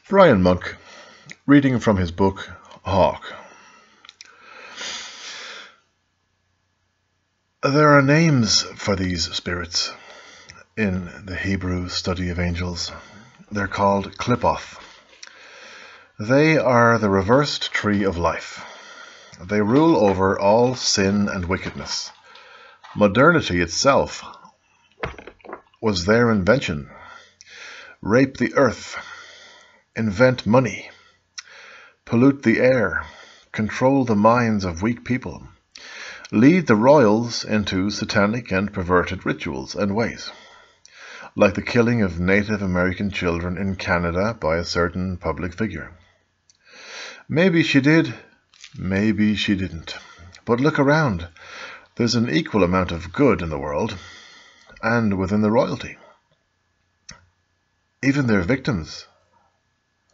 Brian Monk, reading from his book Hawk. There are names for these spirits in the Hebrew study of angels. They're called Qliphoth. They are the reversed tree of life. They rule over all sin and wickedness. Modernity itself was their invention. Rape the earth, invent money, pollute the air, control the minds of weak people, lead the royals into satanic and perverted rituals and ways, like the killing of Native American children in Canada by a certain public figure. Maybe she did, maybe she didn't. But look around. There's an equal amount of good in the world, and within the royalty. Even their victims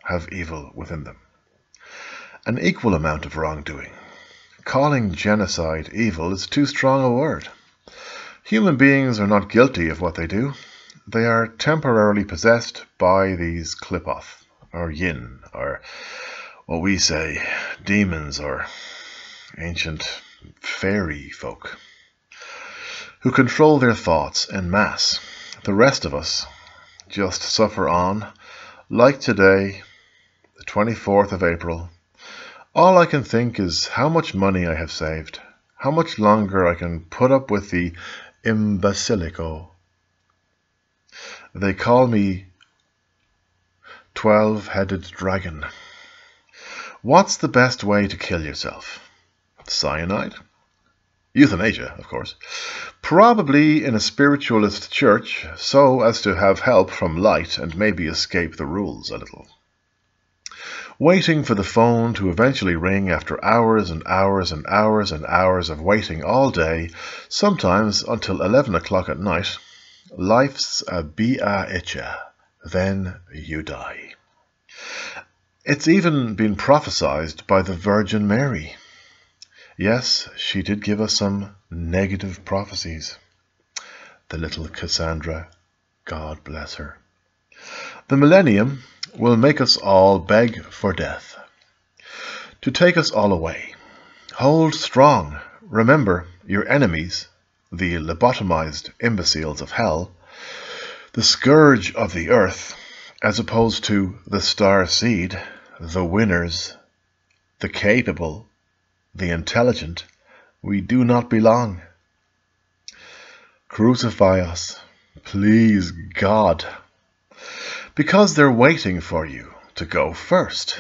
have evil within them. An equal amount of wrongdoing. Calling genocide evil is too strong a word. Human beings are not guilty of what they do. They are temporarily possessed by these Qliphoth, or Yin, or what we say, demons, or ancient fairy folk, who control their thoughts en masse. The rest of us just suffer on, like today, the 24th of April. All I can think is how much money I have saved, how much longer I can put up with the imbecilico. They call me 12-headed dragon. What's the best way to kill yourself? Cyanide? Euthanasia, of course. Probably in a spiritualist church, so as to have help from light and maybe escape the rules a little. Waiting for the phone to eventually ring after hours and hours and hours and hours of waiting all day, sometimes until 11 o'clock at night. Life's a bi'a-itcha. Then you die. It's even been prophesied by the Virgin Mary. Yes, she did give us some negative prophecies. The little Cassandra, God bless her. The millennium will make us all beg for death, to take us all away. Hold strong. Remember your enemies, the lobotomized imbeciles of hell, the scourge of the earth, as opposed to the star seed, the winners, the capable, the intelligent. We do not belong. Crucify us, please, God, because they're waiting for you to go first.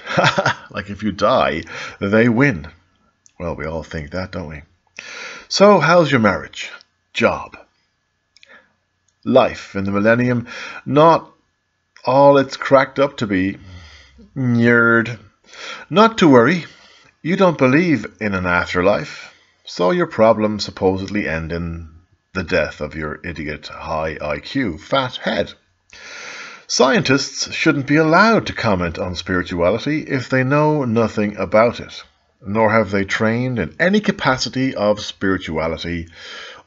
Like if you die, they win. Well, we all think that, don't we? So how's your marriage? Job? Life in the millennium? Not all it's cracked up to be. Nerd. Not to worry. You don't believe in an afterlife, so your problems supposedly end in the death of your idiot high IQ fat head. Scientists shouldn't be allowed to comment on spirituality if they know nothing about it, nor have they trained in any capacity of spirituality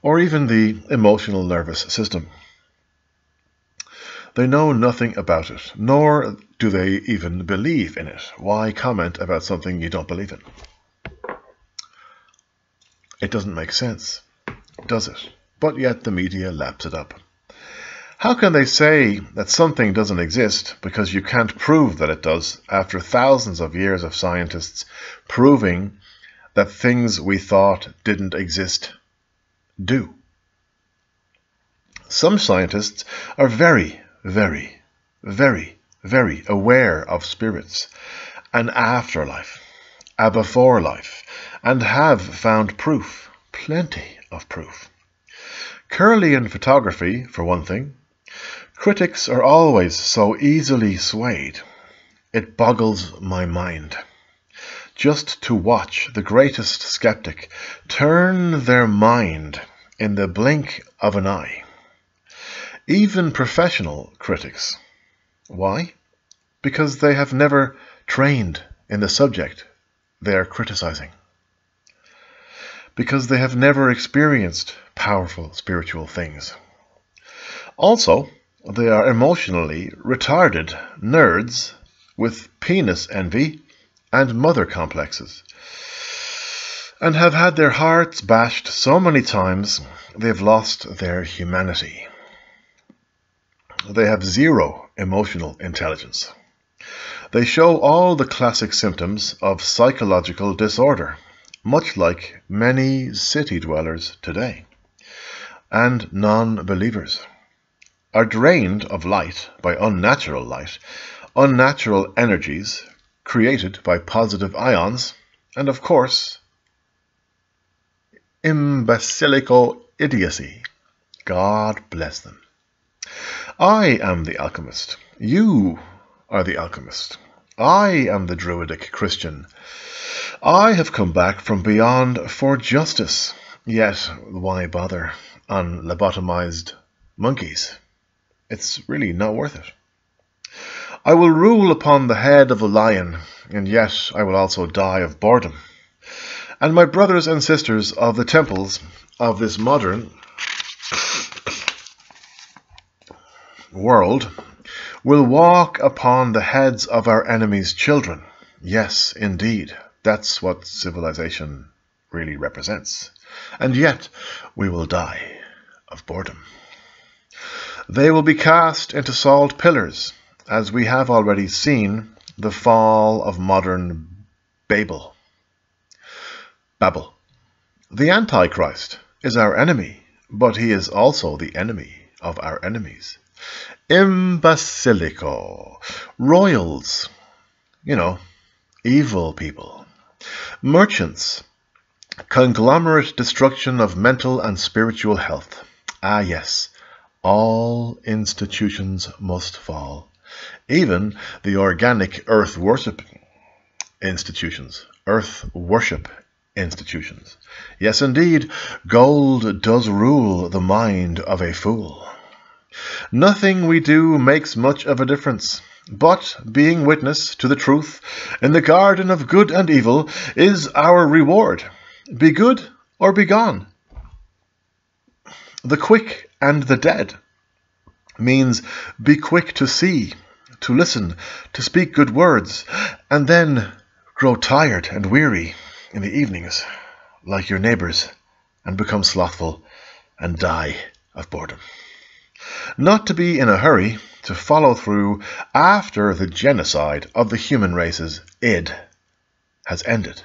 or even the emotional nervous system. They know nothing about it, nor do they even believe in it. Why comment about something you don't believe in? It doesn't make sense, does it? But yet the media laps it up. How can they say that something doesn't exist because you can't prove that it does after thousands of years of scientists proving that things we thought didn't exist do? Some scientists are very, very, very, very aware of spirits, an afterlife, a before life, and have found proof, plenty of proof. Kirlian photography, for one thing. Critics are always so easily swayed. It boggles my mind. Just to watch the greatest skeptic turn their mind in the blink of an eye. Even professional critics. Why? Because they have never trained in the subject they are criticizing. Because they have never experienced powerful spiritual things. Also, they are emotionally retarded nerds with penis envy and mother complexes, and have had their hearts bashed so many times they've lost their humanity. They have zero emotional intelligence. They show all the classic symptoms of psychological disorder, much like many city dwellers today. And non-believers are drained of light by unnatural light, unnatural energies created by positive ions, and of course, imbecilical idiocy. God bless them. I am the alchemist. You are the alchemist. I am the druidic Christian. I have come back from beyond for justice. Yet, why bother on lobotomized monkeys? It's really not worth it. I will rule upon the head of a lion, and yet I will also die of boredom. And my brothers and sisters of the temples of this modern world will walk upon the heads of our enemies' children. Yes, indeed, that's what civilization really represents. And yet we will die of boredom. They will be cast into salt pillars, as we have already seen the fall of modern Babel. The Antichrist is our enemy, but he is also the enemy of our enemies. Imbecilico. Royals, evil people. Merchants. Conglomerate destruction of mental and spiritual health. Ah, yes, all institutions must fall. Even the organic earth worship institutions. Yes, indeed, gold does rule the mind of a fool. Nothing we do makes much of a difference, but being witness to the truth in the garden of good and evil is our reward. Be good or be gone. The quick and the dead means be quick to see, to listen, to speak good words, and then grow tired and weary in the evenings, like your neighbors, and become slothful and die of boredom. Not to be in a hurry to follow through after the genocide of the human race's id has ended.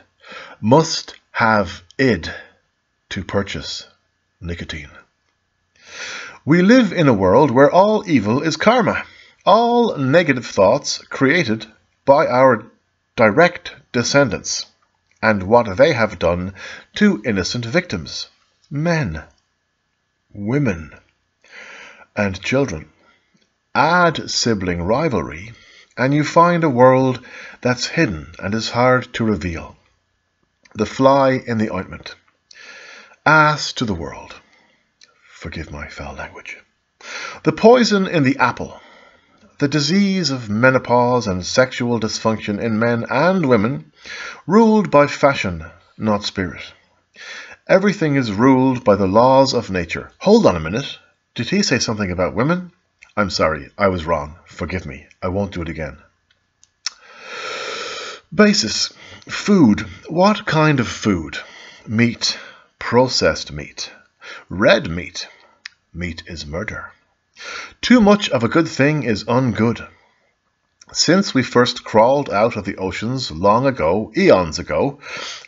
Must have id to purchase nicotine. We live in a world where all evil is karma, all negative thoughts created by our direct descendants, and what they have done to innocent victims, men, women, and children. Add sibling rivalry, and you find a world that's hidden and is hard to reveal. The fly in the ointment. Ass to the world. Forgive my foul language. The poison in the apple. The disease of menopause and sexual dysfunction in men and women, ruled by fashion, not spirit. Everything is ruled by the laws of nature. Hold on a minute. Did he say something about women? I'm sorry, I was wrong. Forgive me. I won't do it again. Basis. Food. What kind of food? Meat. Processed meat. Red meat. Meat is murder. Too much of a good thing is ungood. Since we first crawled out of the oceans long ago, eons ago,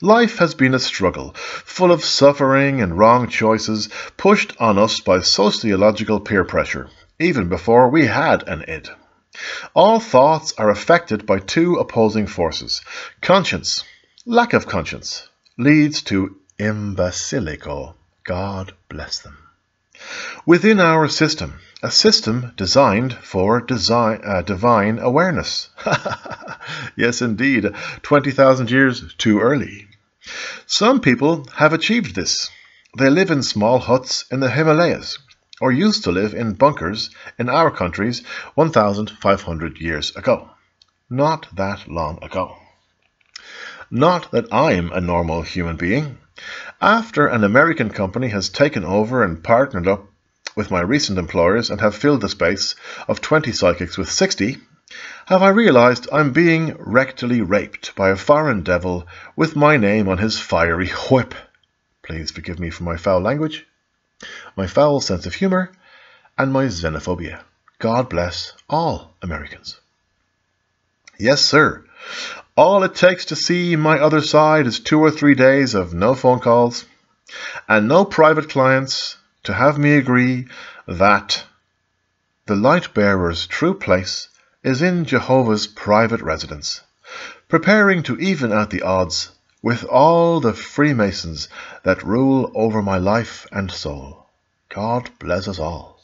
life has been a struggle, full of suffering and wrong choices, pushed on us by sociological peer pressure, even before we had an id. All thoughts are affected by two opposing forces. Conscience, lack of conscience, leads to imbecilico. God bless them. Within our system, a system designed for divine awareness. Yes, indeed, 20,000 years too early. Some people have achieved this. They live in small huts in the Himalayas, or used to live in bunkers in our countries 1,500 years ago. Not that long ago. Not that I'm a normal human being. After an American company has taken over and partnered up with my recent employers and have filled the space of 20 psychics with 60, have I realized I'm being rectally raped by a foreign devil with my name on his fiery whip. Please forgive me for my foul language, my foul sense of humor, and my xenophobia. God bless all Americans. Yes, sir. All it takes to see my other side is 2 or 3 days of no phone calls and no private clients to have me agree that the light bearer's true place is in Jehovah's private residence, preparing to even out the odds with all the Freemasons that rule over my life and soul. God bless us all.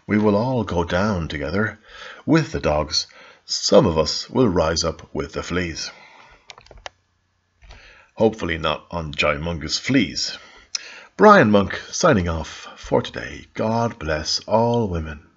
We will all go down together with the dogs. Some of us will rise up with the fleas. Hopefully not on Gymungous fleas. Brian Monk signing off for today. God bless all women.